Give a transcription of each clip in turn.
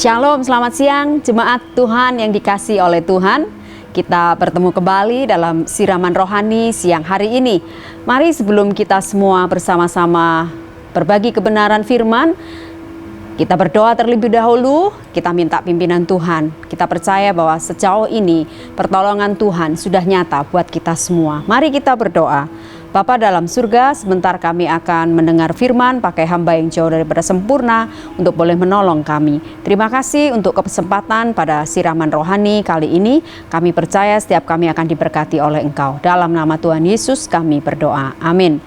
Shalom, selamat siang jemaat Tuhan yang dikasihi oleh Tuhan. Kita bertemu kembali dalam siraman rohani siang hari ini. Mari sebelum kita semua bersama-sama berbagi kebenaran firman, kita berdoa terlebih dahulu, kita minta pimpinan Tuhan. Kita percaya bahwa sejauh ini pertolongan Tuhan sudah nyata buat kita semua. Mari kita berdoa. Bapa dalam surga, sebentar kami akan mendengar firman pakai hamba yang jauh daripada sempurna untuk boleh menolong kami. Terima kasih untuk kesempatan pada siraman rohani kali ini. Kami percaya setiap kami akan diberkati oleh Engkau. Dalam nama Tuhan Yesus kami berdoa. Amin.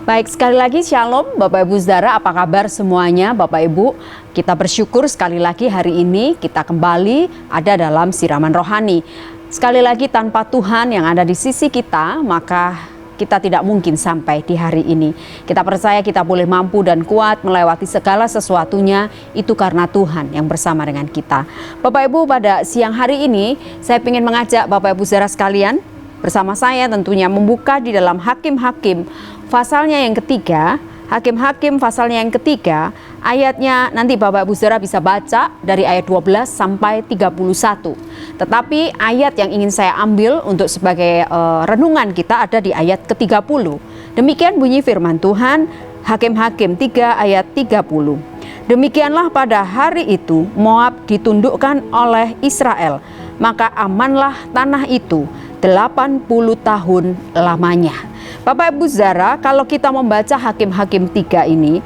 Baik, sekali lagi shalom Bapak Ibu Saudara, apa kabar semuanya Bapak Ibu? Kita bersyukur sekali lagi hari ini kita kembali ada dalam siraman rohani. Sekali lagi tanpa Tuhan yang ada di sisi kita, maka kita tidak mungkin sampai di hari ini. Kita percaya kita boleh mampu dan kuat melewati segala sesuatunya, itu karena Tuhan yang bersama dengan kita. Bapak Ibu, pada siang hari ini saya ingin mengajak Bapak Ibu Saudara sekalian bersama saya tentunya membuka di dalam Hakim-Hakim pasalnya yang ketiga. Hakim-Hakim pasalnya yang ketiga, ayatnya nanti Bapak Ibu Saudara bisa baca dari ayat 12 sampai 31. Tetapi ayat yang ingin saya ambil untuk sebagai renungan kita ada di ayat ke-30. Demikian bunyi firman Tuhan, Hakim-Hakim 3 ayat 30. Demikianlah pada hari itu Moab ditundukkan oleh Israel, maka amanlah tanah itu 80 tahun lamanya. Bapak Ibu Saudara, kalau kita membaca Hakim-Hakim 3 ini,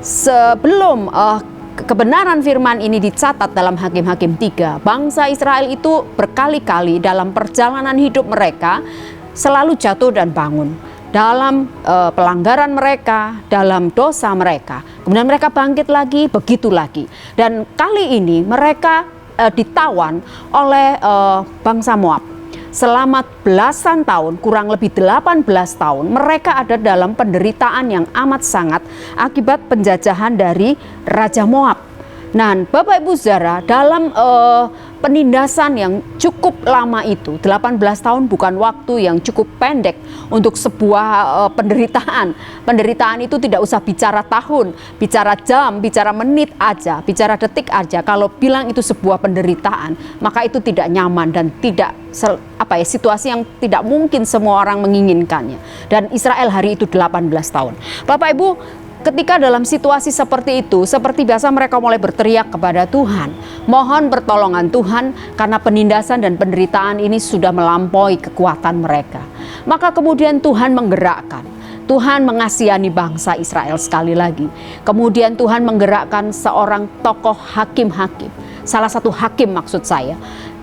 sebelum kebenaran firman ini dicatat dalam Hakim-Hakim 3, bangsa Israel itu berkali-kali dalam perjalanan hidup mereka selalu jatuh dan bangun. Dalam pelanggaran mereka, dalam dosa mereka. Kemudian mereka bangkit lagi, begitu lagi. Dan kali ini mereka ditawan oleh bangsa Moab. Selama belasan tahun, kurang lebih 18 tahun, mereka ada dalam penderitaan yang amat sangat akibat penjajahan dari Raja Moab. Nah, Bapak Ibu Saudara, dalam penindasan yang cukup lama itu, 18 tahun bukan waktu yang cukup pendek untuk sebuah penderitaan. Penderitaan itu tidak usah bicara tahun, bicara jam, bicara menit aja, bicara detik aja. Kalau bilang itu sebuah penderitaan, maka itu tidak nyaman dan tidak situasi yang tidak mungkin semua orang menginginkannya. Dan Israel hari itu 18 tahun. Bapak Ibu, ketika dalam situasi seperti itu, seperti biasa mereka mulai berteriak kepada Tuhan. Mohon pertolongan Tuhan karena penindasan dan penderitaan ini sudah melampaui kekuatan mereka. Maka kemudian Tuhan menggerakkan. Tuhan mengasihani bangsa Israel sekali lagi. Kemudian Tuhan menggerakkan seorang tokoh hakim-hakim. Salah satu hakim maksud saya.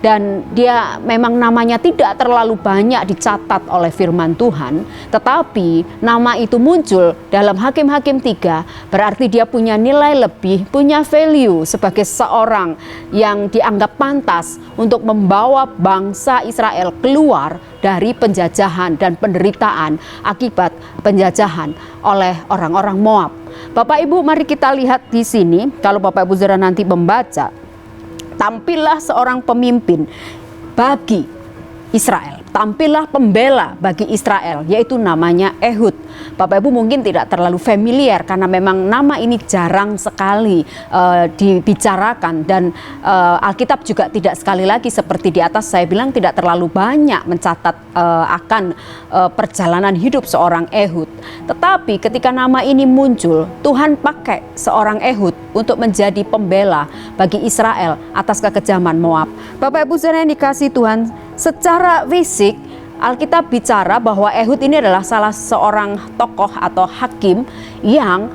Dan dia memang namanya tidak terlalu banyak dicatat oleh firman Tuhan, tetapi nama itu muncul dalam Hakim-Hakim 3, berarti dia punya nilai lebih, punya value sebagai seorang yang dianggap pantas untuk membawa bangsa Israel keluar dari penjajahan dan penderitaan akibat penjajahan oleh orang-orang Moab. Bapak Ibu, mari kita lihat di sini, kalau Bapak Ibu Saudara nanti membaca, tampillah seorang pemimpin bagi Israel, tampillah pembela bagi Israel, yaitu namanya Ehud. Bapak Ibu mungkin tidak terlalu familiar karena memang nama ini jarang sekali dibicarakan dan Alkitab juga tidak, sekali lagi seperti di atas saya bilang, tidak terlalu banyak mencatat akan perjalanan hidup seorang Ehud. Tetapi ketika nama ini muncul, Tuhan pakai seorang Ehud untuk menjadi pembela bagi Israel atas kekejaman Moab. Bapak Ibu Saudara yang dikasihi Tuhan, secara fisik Alkitab bicara bahwa Ehud ini adalah salah seorang tokoh atau hakim yang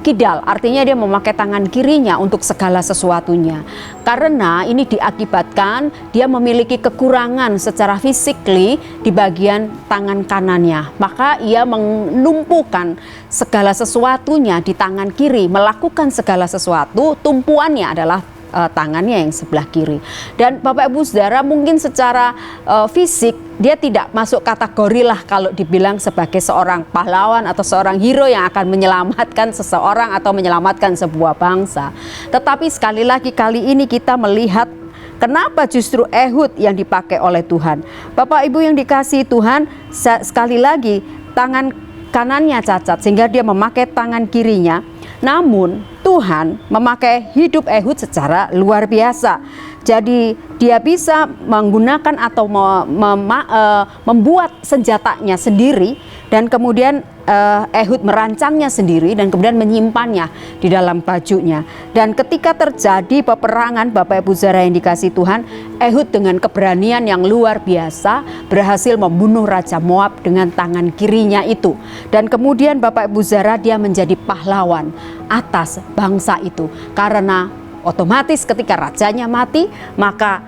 kidal, artinya dia memakai tangan kirinya untuk segala sesuatunya. Karena ini diakibatkan dia memiliki kekurangan secara fisikly di bagian tangan kanannya. Maka ia menumpukan segala sesuatunya di tangan kiri, melakukan segala sesuatu, tumpuannya adalah tangannya yang sebelah kiri. Dan Bapak Ibu Saudara, mungkin secara fisik dia tidak masuk kategori lah kalau dibilang sebagai seorang pahlawan atau seorang hero yang akan menyelamatkan seseorang atau menyelamatkan sebuah bangsa. Tetapi sekali lagi kali ini kita melihat kenapa justru Ehud yang dipakai oleh Tuhan. Bapak Ibu yang dikasihi Tuhan, sekali lagi tangan kanannya cacat sehingga dia memakai tangan kirinya. Namun Tuhan memakai hidup Ehud secara luar biasa. Jadi dia bisa menggunakan atau membuat senjatanya sendiri, dan kemudian Ehud merancangnya sendiri dan kemudian menyimpannya di dalam bajunya. Dan ketika terjadi peperangan, Bapak Ibu Saudara yang dikasihi Tuhan, Ehud dengan keberanian yang luar biasa berhasil membunuh Raja Moab dengan tangan kirinya itu. Dan kemudian Bapak Ibu Saudara, dia menjadi pahlawan atas bangsa itu, karena otomatis ketika rajanya mati, maka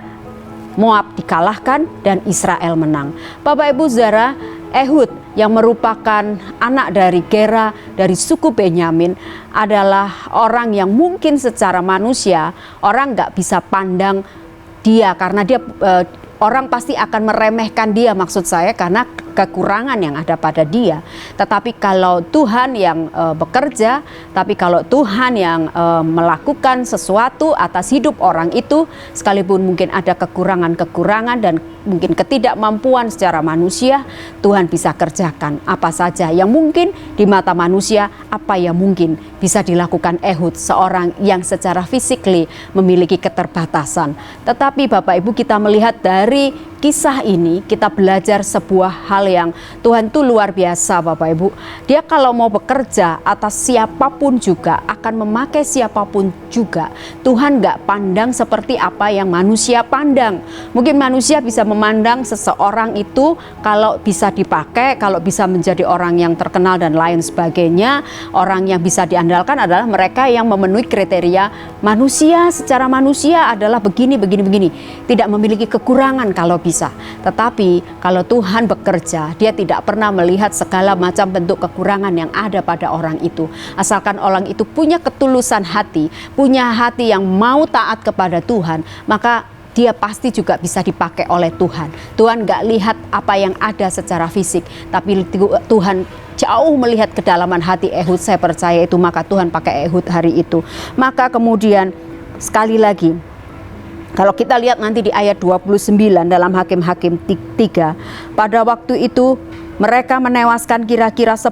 Moab dikalahkan dan Israel menang. Bapak Ibu Saudara, Ehud yang merupakan anak dari Gera dari suku Benyamin adalah orang yang mungkin secara manusia orang nggak bisa pandang dia, karena dia orang pasti akan meremehkan dia, maksud saya, karena kekurangan yang ada pada dia. Tetapi kalau Tuhan yang bekerja, tapi kalau Tuhan yang melakukan sesuatu atas hidup orang itu, sekalipun mungkin ada kekurangan-kekurangan dan mungkin ketidakmampuan secara manusia, Tuhan bisa kerjakan apa saja yang mungkin di mata manusia, apa yang mungkin bisa dilakukan Ehud, seorang yang secara physically memiliki keterbatasan. Tetapi Bapak Ibu, kita melihat dari kisah ini, kita belajar sebuah hal yang Tuhan itu luar biasa, Bapak Ibu. Dia kalau mau bekerja atas siapapun juga, akan memakai siapapun juga. Tuhan gak pandang seperti apa yang manusia pandang. Mungkin manusia bisa memandang seseorang itu kalau bisa dipakai, kalau bisa menjadi orang yang terkenal dan lain sebagainya. Orang yang bisa diandalkan adalah mereka yang memenuhi kriteria manusia. Secara manusia adalah begini, begini, begini. Tidak memiliki kekurangan kalau bisa. Tetapi kalau Tuhan bekerja, dia tidak pernah melihat segala macam bentuk kekurangan yang ada pada orang itu. Asalkan orang itu punya ketulusan hati, punya hati yang mau taat kepada Tuhan, maka dia pasti juga bisa dipakai oleh Tuhan. Tuhan gak lihat apa yang ada secara fisik, tapi Tuhan jauh melihat kedalaman hati Ehud. Saya percaya itu, maka Tuhan pakai Ehud hari itu. Maka kemudian sekali lagi, kalau kita lihat nanti di ayat 29 dalam Hakim-Hakim 3, pada waktu itu mereka menewaskan kira-kira 10.000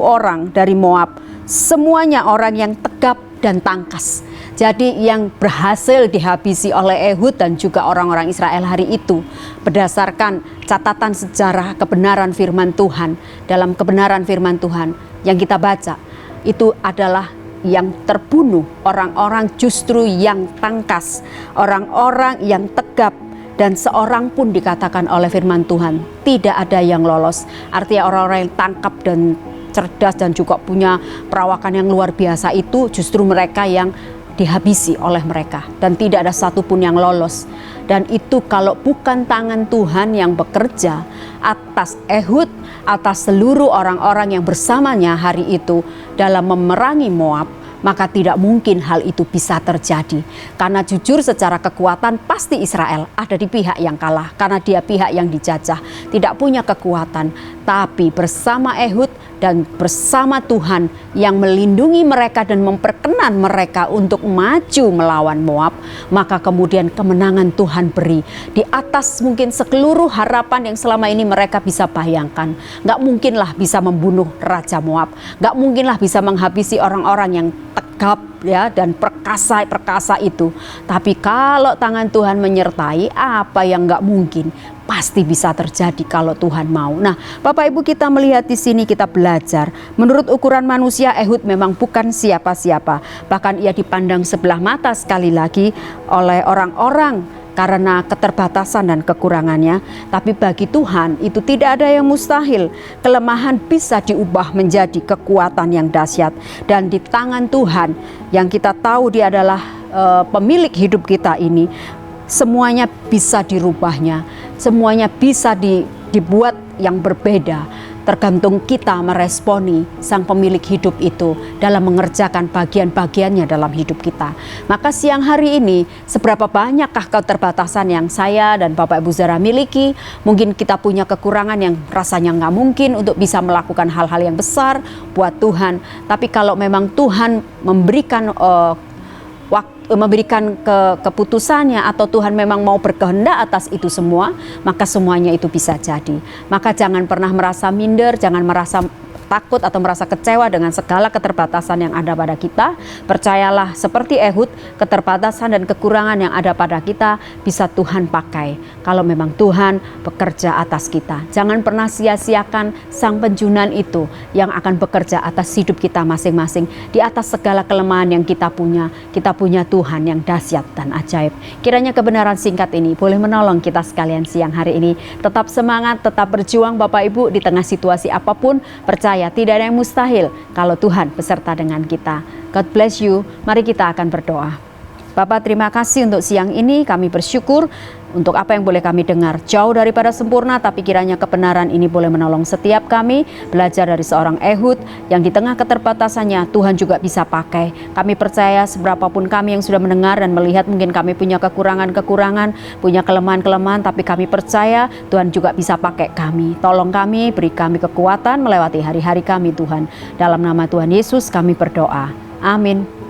orang dari Moab, semuanya orang yang tegap dan tangkas. Jadi yang berhasil dihabisi oleh Ehud dan juga orang-orang Israel hari itu, berdasarkan catatan sejarah kebenaran firman Tuhan, dalam kebenaran firman Tuhan yang kita baca, itu adalah yang terbunuh orang-orang justru yang tangkas, orang-orang yang tegap, dan seorang pun dikatakan oleh firman Tuhan tidak ada yang lolos. Artinya orang-orang yang tangkap dan cerdas dan juga punya perawakan yang luar biasa itu justru mereka yang dihabisi oleh mereka, dan tidak ada satupun yang lolos. Dan itu kalau bukan tangan Tuhan yang bekerja atas Ehud, atas seluruh orang-orang yang bersamanya hari itu dalam memerangi Moab, maka tidak mungkin hal itu bisa terjadi. Karena jujur secara kekuatan pasti Israel ada di pihak yang kalah, karena dia pihak yang dijajah, tidak punya kekuatan. Tapi bersama Ehud dan bersama Tuhan yang melindungi mereka dan memperkenan mereka untuk maju melawan Moab, maka kemudian kemenangan Tuhan beri di atas mungkin seluruh harapan yang selama ini mereka bisa bayangkan. Gak mungkinlah bisa membunuh Raja Moab, gak mungkinlah bisa menghabisi orang-orang yang tegap ya dan perkasa itu. Tapi kalau tangan Tuhan menyertai, apa yang gak mungkin pasti bisa terjadi kalau Tuhan mau. Nah, Bapak Ibu, kita melihat di sini, kita belajar. Menurut ukuran manusia, Ehud memang bukan siapa-siapa. Bahkan ia dipandang sebelah mata sekali lagi oleh orang-orang karena keterbatasan dan kekurangannya. Tapi bagi Tuhan itu tidak ada yang mustahil. Kelemahan bisa diubah menjadi kekuatan yang dahsyat. Dan di tangan Tuhan yang kita tahu dia adalah pemilik hidup kita ini, semuanya bisa dirubahnya, semuanya bisa dibuat yang berbeda. Tergantung kita meresponi sang pemilik hidup itu dalam mengerjakan bagian-bagiannya dalam hidup kita. Maka siang hari ini, seberapa banyakkah keterbatasan yang saya dan Bapak Ibu Saudara miliki? Mungkin kita punya kekurangan yang rasanya nggak mungkin untuk bisa melakukan hal-hal yang besar buat Tuhan. Tapi kalau memang Tuhan memberikan keputusannya, atau Tuhan memang mau berkehendak atas itu semua, maka semuanya itu bisa jadi. Maka jangan pernah merasa minder, jangan merasa takut atau merasa kecewa dengan segala keterbatasan yang ada pada kita, percayalah seperti Ehud, keterbatasan dan kekurangan yang ada pada kita bisa Tuhan pakai kalau memang Tuhan bekerja atas kita. Jangan pernah sia-siakan Sang Penjunan itu yang akan bekerja atas hidup kita masing-masing. Di atas segala kelemahan yang kita punya Tuhan yang dahsyat dan ajaib. Kiranya kebenaran singkat ini boleh menolong kita sekalian siang hari ini. Tetap semangat, tetap berjuang Bapak Ibu di tengah situasi apapun. Percaya tidak ada yang mustahil kalau Tuhan beserta dengan kita. God bless you. Mari kita akan berdoa. Bapak, terima kasih untuk siang ini. Kami bersyukur untuk apa yang boleh kami dengar. Jauh daripada sempurna, tapi kiranya kebenaran ini boleh menolong setiap kami. Belajar dari seorang Ehud yang di tengah keterbatasannya Tuhan juga bisa pakai. Kami percaya seberapapun kami yang sudah mendengar dan melihat, mungkin kami punya kekurangan-kekurangan, punya kelemahan-kelemahan, tapi kami percaya Tuhan juga bisa pakai kami. Tolong kami, beri kami kekuatan melewati hari-hari kami Tuhan. Dalam nama Tuhan Yesus kami berdoa. Amin.